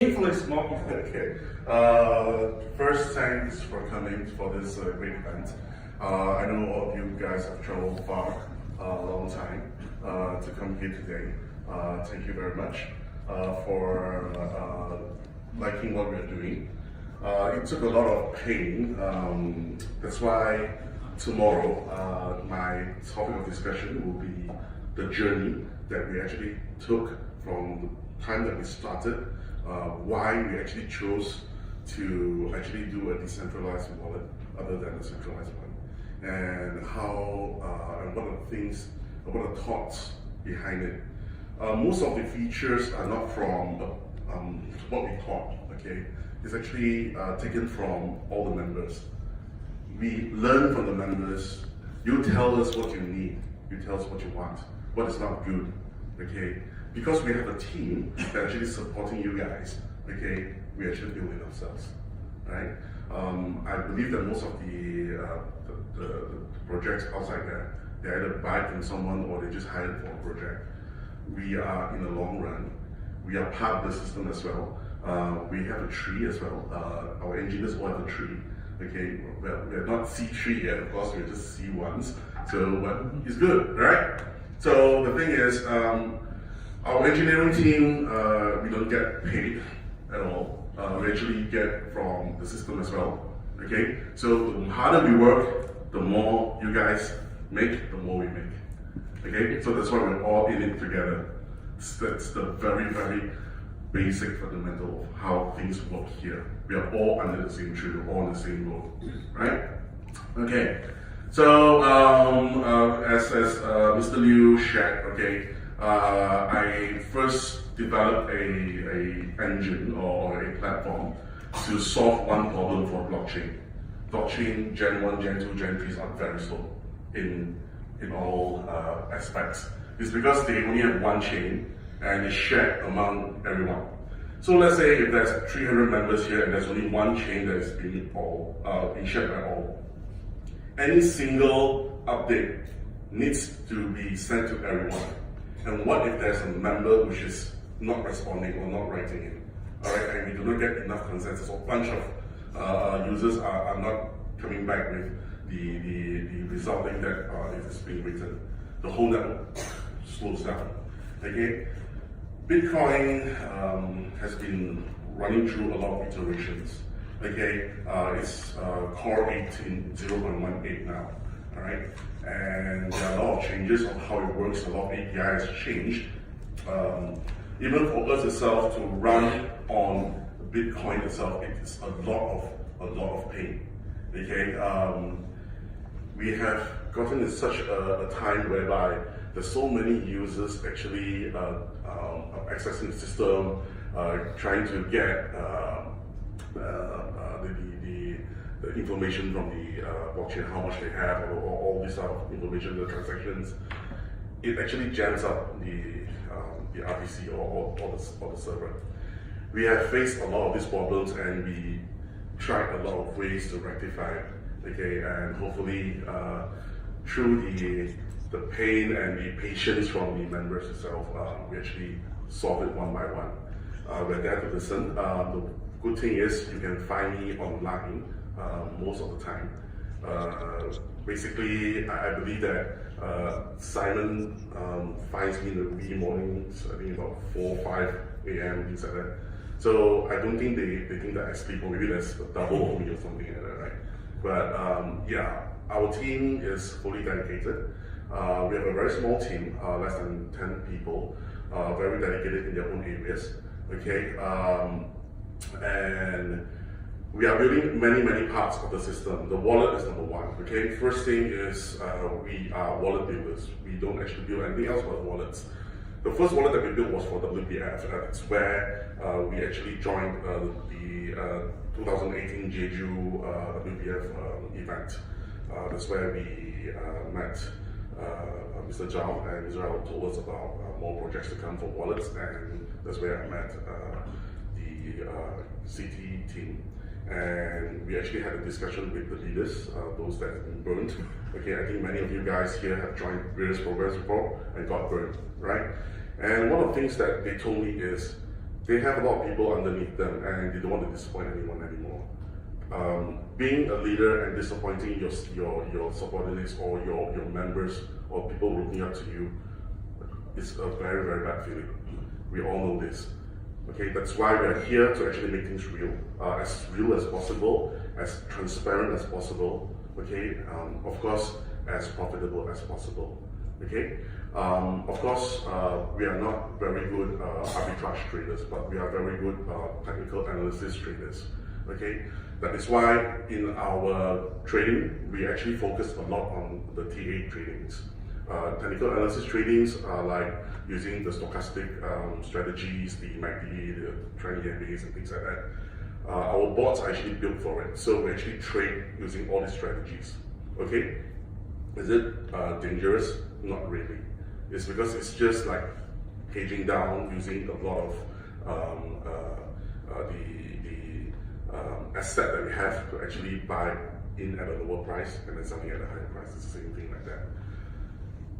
Painfully small. Okay. First, thanks for coming for this great event. I know all of you guys have traveled far, a long time to come here today. Thank you very much for liking what we're doing. It took a lot of pain. That's why tomorrow my topic of discussion will be the journey that we actually took from the time that we started. Why we actually chose to actually do a decentralized wallet other than a centralized one, and how and what are the things, what are the thoughts behind it. Most of the features are not from what we thought. Okay, it's actually taken from all the members. We learn from the members. You tell us what you need. You tell us what you want. What is not good. Okay. Because we have a team that actually supporting you guys, okay, we actually build it ourselves, right? I believe that most of the projects outside there, they either buy from someone or they just hire it for a project. We are in the long run. We are part of the system as well. We have a tree as well. Our engineers all have a tree. Okay, well, we're not C3 yet, of course, we're just C1s. So, but it's good, right? So the thing is, our engineering team, we don't get paid at all. We actually get from the system as well. Okay, so the harder we work, the more you guys make, the more we make. Okay, so that's why we're all in it together. That's the very, very basic fundamental of how things work here. We are all under the same tree, we're all on the same boat, right? Okay, so as Mr. Liu shared, okay, I first developed a engine or a platform to solve one problem for blockchain. Blockchain Gen 1, Gen 2, Gen 3 are very slow in all aspects. It's because they only have one chain and it's shared among everyone. So let's say if there's 300 members here and there's only one chain that is being shared by all. Any single update needs to be sent to everyone. And what if there's a member which is not responding or not writing it? All right, and we do not get enough consensus, or a bunch of users are not coming back with the resulting that it is being written. The whole network slows down. Okay, Bitcoin has been running through a lot of iterations. Okay, it's core 0.18 now. All right, and there are a lot of changes on how it works. A lot of APIs changed. Even for us itself to run on Bitcoin itself, it's a lot of pain. Okay, we have gotten in such a time whereby there's so many users actually accessing the system, trying to get the information from the blockchain, how much they have, or all this sort of information, the transactions. It actually jams up the RPC or the server. We have faced a lot of these problems and we tried a lot of ways to rectify it. Okay, and hopefully through the pain and the patience from the members itself, we actually solve it one by one. We're there to listen. The good thing is you can find me online most of the time. Basically, I believe that Simon finds me in the wee mornings, I think about 4 or 5 a.m., things like that. So I don't think they think that I sleep, or maybe there's a double on me or something like that, right? But yeah, our team is fully dedicated. We have a very small team, less than 10 people, very dedicated in their own areas. Okay, and we are building many parts of the system. The wallet is number one. Okay, first thing is we are wallet builders. We don't actually build anything else but wallets. The first wallet that we built was for WPF. It's where we actually joined the 2018 Jeju WPF event. That's where we met Mr. Trao, and Israel told us about more projects to come for wallets, and that's where I met the CT team. And we actually had a discussion with the leaders, those that have been burned. Okay, I think many of you guys here have joined various programs before and got burned, right? And one of the things that they told me is they have a lot of people underneath them and they don't want to disappoint anyone anymore. Being a leader and disappointing your subordinates or your members or people looking up to you is a very, very bad feeling. We all know this. Okay, that's why we are here to actually make things real as possible, as transparent as possible. Okay, of course, as profitable as possible. Okay, of course, we are not very good arbitrage traders, but we are very good technical analysis traders. Okay, that is why in our trading, we actually focus a lot on the TA tradings. Technical analysis tradings are like using the stochastic strategies, the MACD, the trend EMAs, and things like that. Our bots are actually built for it, so we actually trade using all these strategies. Okay, is it dangerous? Not really. It's because it's just like hedging down using a lot of the asset that we have to actually buy in at a lower price and then selling at a higher price. It's the same thing like that.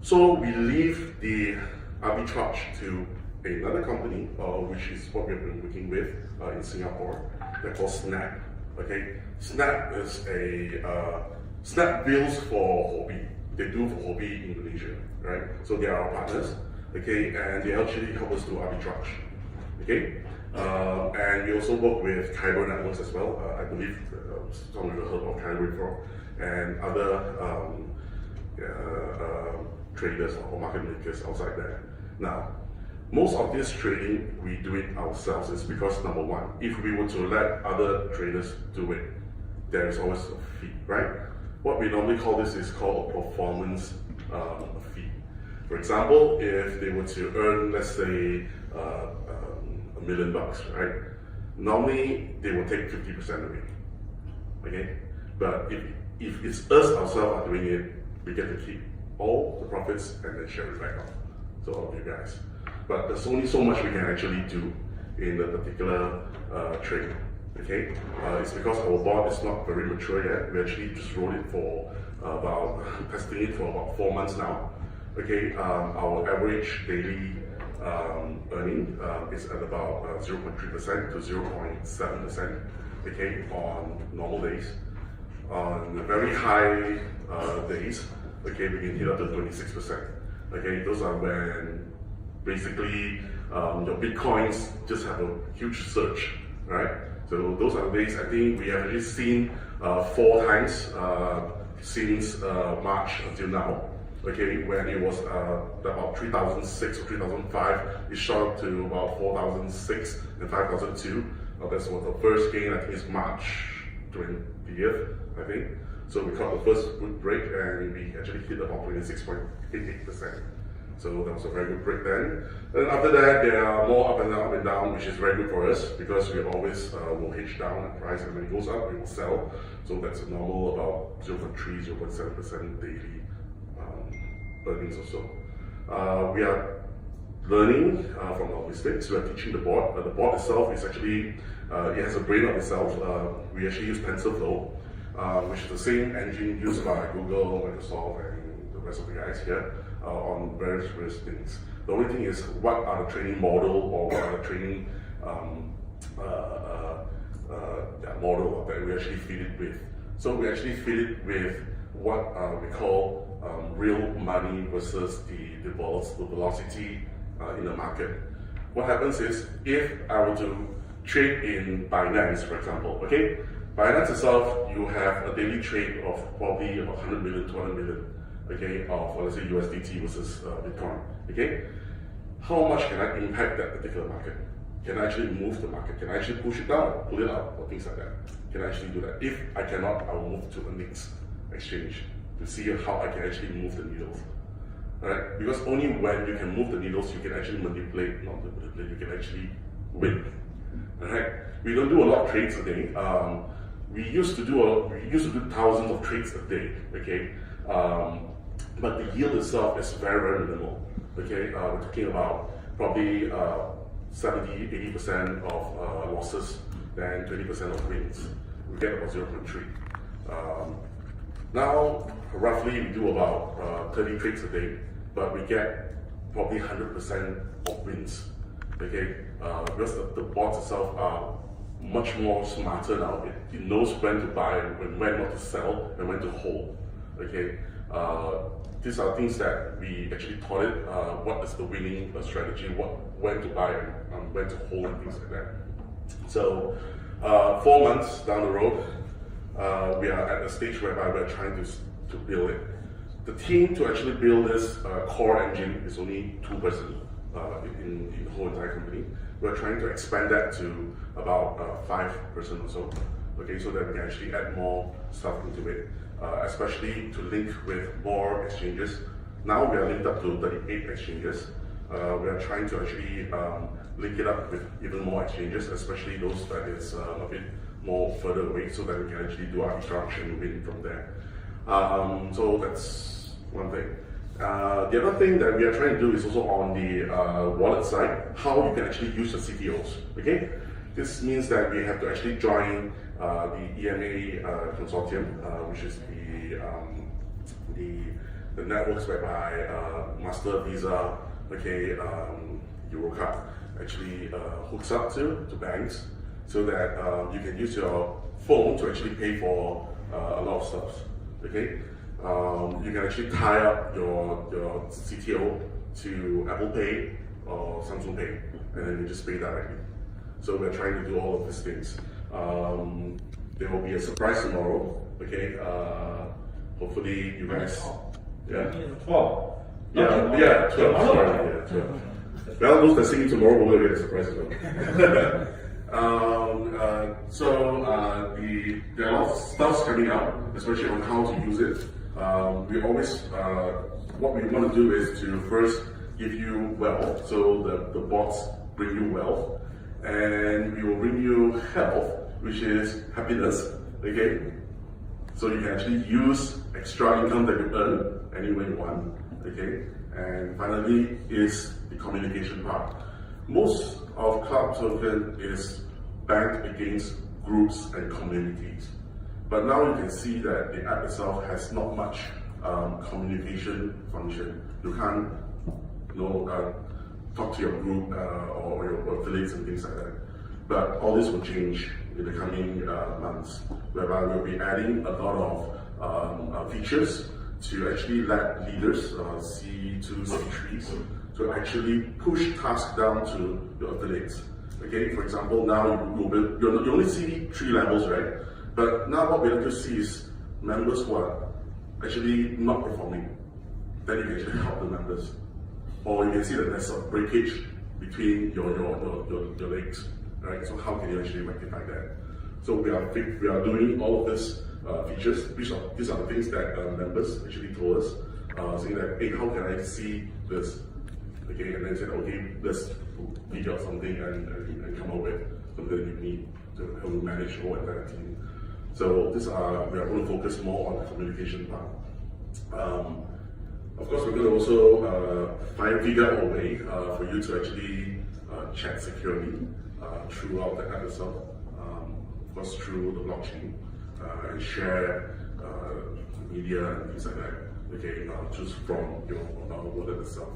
So we leave the arbitrage to another company, which is what we've been working with in Singapore. They're called Snap. Okay, Snap is Snap builds for hobby. They do for hobby in Malaysia, right? So they are our partners. Okay, and they actually help us do arbitrage. Okay, and we also work with Kyber networks as well. I believe some of you have heard of Kyber before, and other traders or market makers outside there. Now, most of this trading, we do it ourselves. It's because number one, if we were to let other traders do it, there is always a fee, right? What we normally call this is called a performance fee. For example, if they were to earn, let's say, $1 million, right? Normally, they will take 50% of it, okay? But if it's us ourselves are doing it, we get to keep all the profits and then share it back out to all of you guys. But there's only so much we can actually do in a particular trade. Okay, it's because our bot is not very mature yet. We actually just wrote it for testing it for about 4 months now. Okay, our average daily earning is at about 0.3% to 0.7%. Okay, on normal days. On very high days, okay, we can hit up to 26%. Okay, those are when basically your bitcoins just have a huge surge, right? So those are the days I think we have actually seen 4 times since March until now. Okay, when it was about 3006 or 3005, it shot up to about 4006 and 5002. That was the first gain. I think it's March 20th, I think. So we caught the first good break and we actually hit about 26.88%. So that was a very good break then. And after that, there are more up and down, which is very good for us because we always will hedge down the price, and when it goes up, we will sell. So that's a normal about 0.3, 0.7% daily earnings or so. We are learning from our mistakes. We are teaching the bot. The bot itself is actually, it has a brain of itself. We actually use TensorFlow, which is the same engine used by Google, Microsoft, and the rest of the guys here. On various things. The only thing is, what are the training model or what are the training model that we actually feed it with. So we actually feed it with what we call real money versus the velocity in the market. What happens is, if I were to trade in Binance, for example, okay? Binance itself, you have a daily trade of probably about 100 million, 200 million. Okay, of let's say USDT versus Bitcoin. Okay, how much can I impact that particular market? Can I actually move the market? Can I actually push it down, pull it up, or things like that? Can I actually do that? If I cannot, I will move to the next exchange to see how I can actually move the needles. Alright, because only when you can move the needles, you can actually manipulate, not manipulate, you can actually win. Alright, we don't do a lot of trades a day. We used to do thousands of trades a day. Okay. But the yield itself is very, very minimal. Okay, we're talking about probably 70-80% of losses, then 20% of wins. We get about 0.3. Now, roughly, we do about 30 trades a day, but we get probably 100% of wins. Okay, because the bots itself are much more smarter now. It knows when to buy and when not to sell and when to hold. Okay, these are things that we actually taught it. What is the winning strategy? When to buy and when to hold and things like that. So 4 months down the road, we are at a stage whereby we're trying to build it. The team to actually build this core engine is only 2% in the whole entire company. We're trying to expand that to about 5% or so. Okay, so that we can actually add more stuff into it, especially to link with more exchanges. Now we are linked up to 38 exchanges. We are trying to actually link it up with even more exchanges, especially those that is a bit more further away, so that we can actually do arbitrage and win from there. So that's one thing. The other thing that we are trying to do is also on the wallet side, how you can actually use the CTOs. Okay, this means that we have to actually join the EMA consortium, which is the networks whereby Master, Visa, okay, Eurocard actually hooks up to banks, so that you can use your phone to actually pay for a lot of stuff. Okay, you can actually tie up your CTO to Apple Pay or Samsung Pay, and then you just pay directly. So we're trying to do all of these things. There will be a surprise tomorrow. Okay, hopefully you guys. Yeah. 12. Yeah, 12. Sorry, yeah, 12. Well, those that see me tomorrow will get a surprise as well. There are a lot of stuff coming out, especially on how to use it. We always, what we want to do is to first give you wealth, so the bots bring you wealth, and we will bring you health, which is happiness. Okay, so you can actually use extra income that you earn any way you want. Okay, and finally is the communication part. Most of CloudToken is banked against groups and communities, but now you can see that the app itself has not much communication function. You can't, talk to your group or your affiliates and things like that. But all this will change in the coming months, whereby we'll be adding a lot of features to actually let leaders, C2, C3s, to actually push tasks down to your affiliates. Okay, for example, now you only see 3 levels, right? But now what we like to see is members who are actually not performing. Then you can actually help the members. Or you can see that there's a breakage between your legs, right? So how can you actually rectify that? So we are doing all of these features. These are the things that members actually told us, saying that, hey, how can I see this? Okay, and then said, okay, let's figure out something and come up with something that you need to help you manage your entire team. So we are going to focus more on the communication part. Of course, we're going to also figure out a way for you to actually chat securely throughout the app itself. Of course, through the blockchain, and share media and things like that. Okay, just from your wallet itself.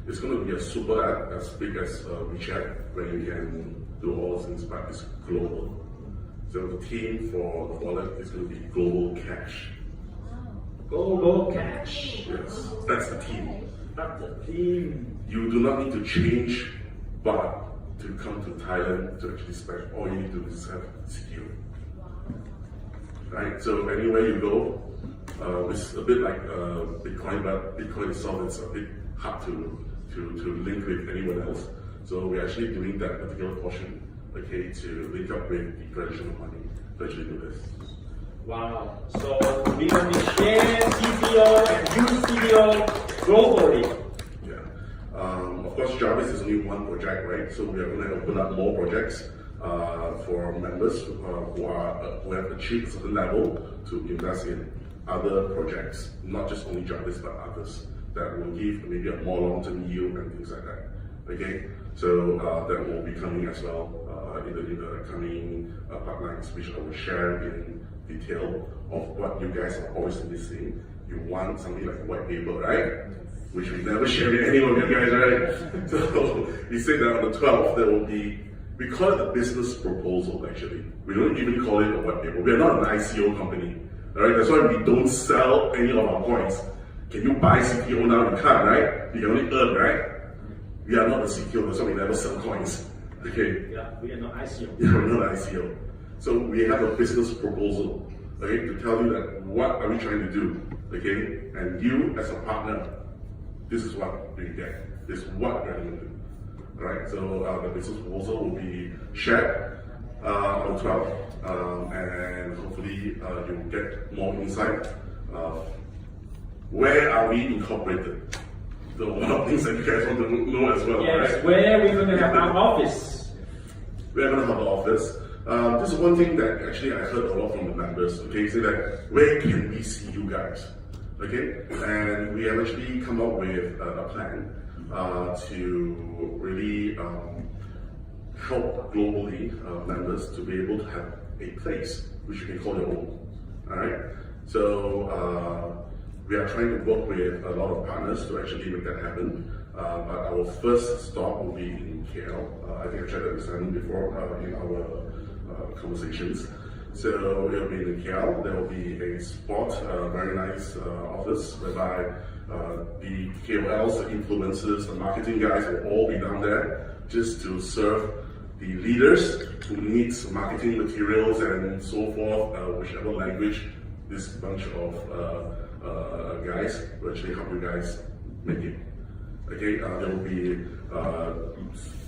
It's going to be a super app as big as WeChat, where you can do all those things, but it's global. So the theme for the wallet is going to be Global Cash. Global Cash. Yes, that's the theme. That's the theme. You do not need to change baht to come to Thailand to actually spend. All you need to do is have secure. Right? So anywhere you go, it's a bit like Bitcoin, but Bitcoin itself is a bit hard to link with anyone else. So we're actually doing that particular portion, okay, to link up with the traditional money to actually do this. Wow. So we can share CTO and use CTO globally. Yeah. Of course, Jarvis is only one project, right? So we are going to open up more projects for members who have achieved a certain level to invest in other projects, not just only Jarvis, but others that will give maybe a more long-term yield and things like that. Okay, so that will be coming as well in the coming pipelines, which I will share in detail of what you guys are always missing. You want something like a white paper, right? Which we never share with any of you guys, right? So we say that on the 12th there will be, we call it a business proposal actually. We don't even call it a white paper. We are not an ICO company, right? That's why we don't sell any of our coins. Can you buy CTO now? You can't, right? You can only earn, right? We are not a CTO, that's why we never sell coins. Okay? Yeah, we are not ICO. Yeah, we're not ICO. So we have a business proposal, okay, to tell you that what are we trying to do, okay? And you as a partner, this is what you get. This is what we're going to do. Alright, so the business proposal will be shared on the 12th, and hopefully you'll get more insight. Where are we incorporated? So one of the things that you guys want to know as well. Yes, right? where are we going to have our office? We're going to have an office. This is one thing that actually I heard a lot from the members, okay, say that where can we see you guys, okay? And we have actually come up with a plan to really help globally members to be able to have a place which you can call your own, all right? So we are trying to work with a lot of partners to actually make that happen. But our first stop will be in KL. I think I shared that with Simon before in our conversations. So it will be in KL. There will be a spot, very nice office, whereby the KOLs, the influencers, the marketing guys will all be down there just to serve the leaders who needs marketing materials and so forth, whichever language this bunch of guys will actually help you guys make it. Okay, they will be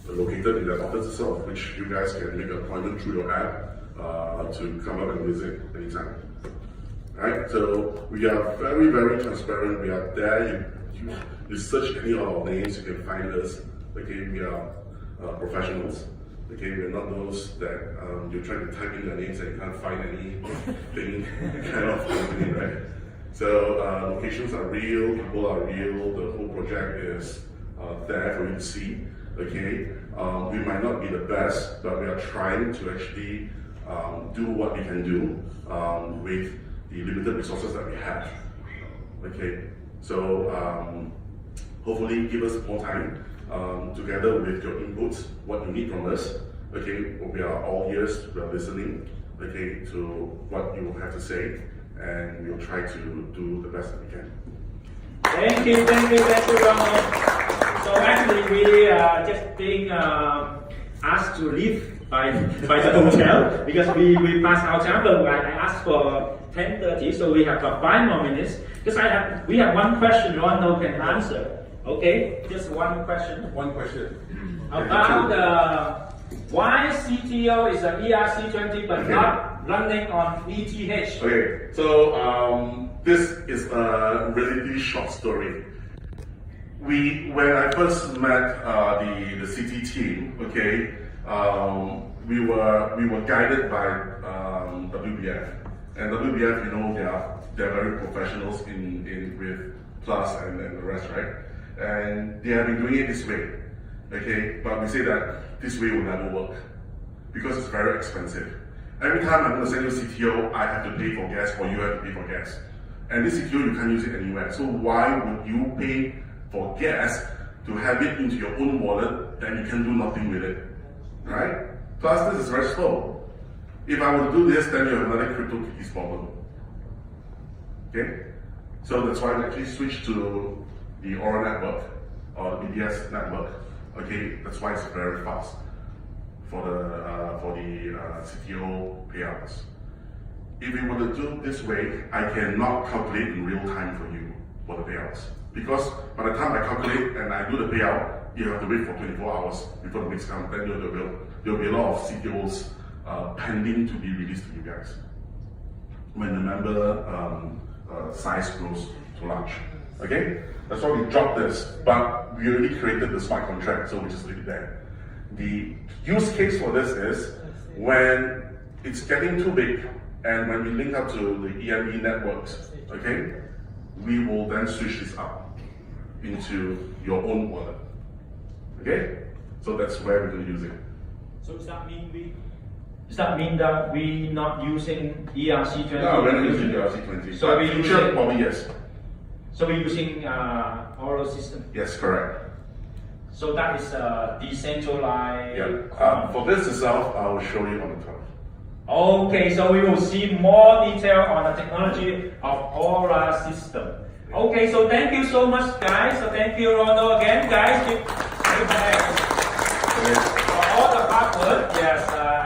located in that office itself, which you guys can make an appointment through your app to come up and visit anytime. Alright, so we are very, very transparent. We are there. You search any of our names, you can find us. Okay, we are professionals. Okay, we are not those that you're trying to type in their names and you can't find anything kind of company, right? So locations are real, people are real, the whole project is there for you to see, okay? We might not be the best, but we are trying to actually do what we can do with the limited resources that we have, okay? So hopefully give us more time together with your inputs, what you need from us, okay? We are all ears, we are listening, okay, to what you have to say. And we'll try to do the best that we can. Thank you, Ronald. So actually, we are just being asked to leave by the hotel because we passed our time. But I asked for 10:30, so we have 5 more minutes. Because we have one question Ronald can answer. Okay, just one question. One question. About why CTO is an ERC20 but not running on ETH? Okay, so this is a really short story. When I first met the CT team, okay, we were guided by WBF, and WBF, you know, they're very professionals with Plus and the rest, right? And they have been doing it this way, okay. But we say that this way will never work because it's very expensive. Every time I'm going to send you a CTO, I have to pay for gas, or you have to pay for gas. And this CTO, you can't use it anywhere. So why would you pay for gas to have it into your own wallet and you can do nothing with it, right? Plus, this is very slow. If I were to do this, then you have another CryptoKitties problem. Okay? So that's why we actually switched to the Aura network, or the BDS network. Okay? That's why it's very fast for the CTO payouts. If we were to do it this way, I cannot calculate in real time for you for the payouts. Because by the time I calculate and I do the payout, you have to wait for 24 hours before the next comes. Then there will be a lot of CTOs pending to be released to you guys when the member size grows to large. Okay? That's why we dropped this, but we already created the smart contract, so we just leave it there. The use case for this is when it's getting too big and when we link up to the EME networks, okay, we will then switch this up into your own wallet. Okay? So that's where we're going to use it. So does that mean we Does that mean that we not using ERC20? No, we're not using ERC20. So but we future, using- probably yes. So we're using oral system. Yes, correct. So that is decentralized. Yeah. For this itself, I will show you on the top. Okay, so we will see more detail on the technology of Aura system. Okay, so thank you so much, guys. So thank you, Ronald, again, guys.